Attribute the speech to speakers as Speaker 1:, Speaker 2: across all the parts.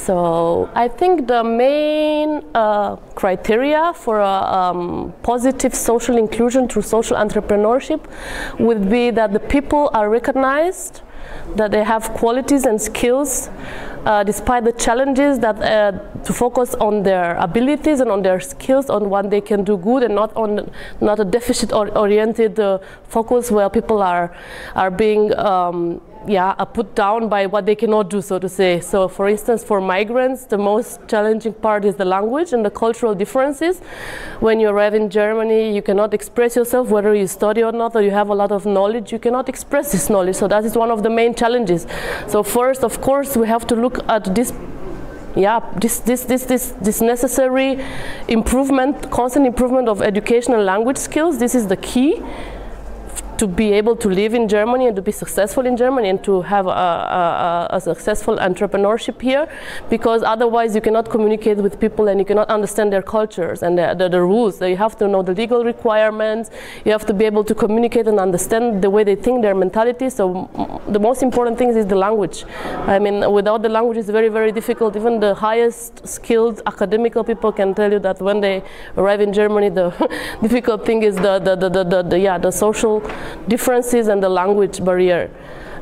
Speaker 1: So I think the main criteria for a positive social inclusion through social entrepreneurship would be that the people are recognized, that they have qualities and skills despite the challenges, that to focus on their abilities and on their skills, on what they can do good, and not a deficit oriented focus where people are being put down by what they cannot do, so to say. So for instance, for migrants, the most challenging part is the language and the cultural differences. When you arrive in Germany, you cannot express yourself, whether you study or not, or you have a lot of knowledge, you cannot express this knowledge. So that is one of the main challenges. So first, of course, we have to look at this necessary improvement, constant improvement of educational language skills. This is the key to be able to live in Germany and to be successful in Germany and to have a successful entrepreneurship here, because otherwise you cannot communicate with people and you cannot understand their cultures and the rules. So you have to know the legal requirements, you have to be able to communicate and understand the way they think, their mentality. So the most important thing is the language. I mean, without the language it's very, very difficult. Even the highest skilled academical people can tell you that when they arrive in Germany, the difficult thing is the social differences and the language barrier.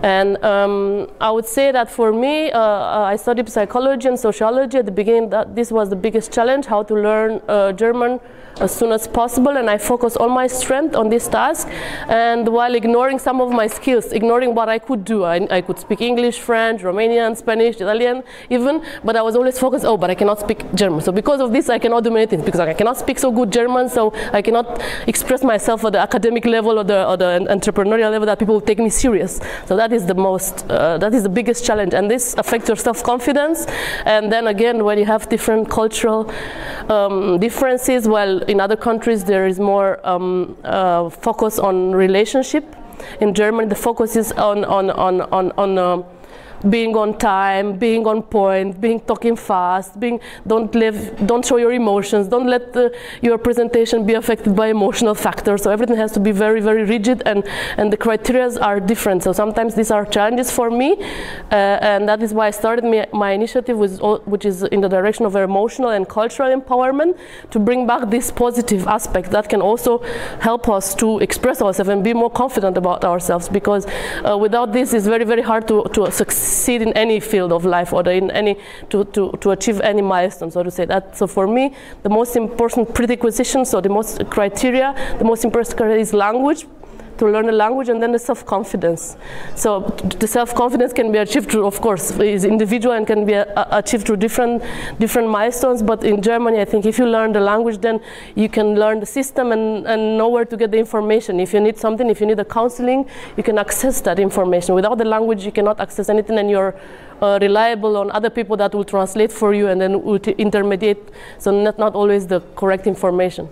Speaker 1: And I would say that for me, I studied psychology and sociology at the beginning. This was the biggest challenge, how to learn German as soon as possible, and I focused all my strength on this task, and while ignoring some of my skills, ignoring what I could do. I could speak English, French, Romanian, Spanish, Italian even, but I was always focused, but I cannot speak German. So because of this, I cannot do many things, because I cannot speak so good German, so I cannot express myself at the academic level or the entrepreneurial level that people will take me serious. So that is the most, that is the biggest challenge, and this affects your self-confidence. And then again, when you have different cultural differences, while in other countries there is more focus on relationship. In Germany, the focus is on being on time, being on point, talking fast, don't show your emotions, don't let your presentation be affected by emotional factors. So everything has to be very, very rigid, and the criteria are different. So sometimes these are challenges for me, and that is why I started my initiative, which is in the direction of emotional and cultural empowerment, to bring back this positive aspect that can also help us to express ourselves and be more confident about ourselves, because without this it's very, very hard to succeed in any field of life, or in any to achieve any milestone, so to say. So for me, the most important prerequisition, so the most important criteria is language, to learn a language, and then the self-confidence. So the self-confidence can be achieved through, of course, is individual and can be achieved through different milestones. But in Germany, I think if you learn the language, then you can learn the system and know where to get the information. If you need something, if you need a counseling, you can access that information. Without the language, you cannot access anything, and you're reliable on other people that will translate for you and then will intermediate, so not always the correct information.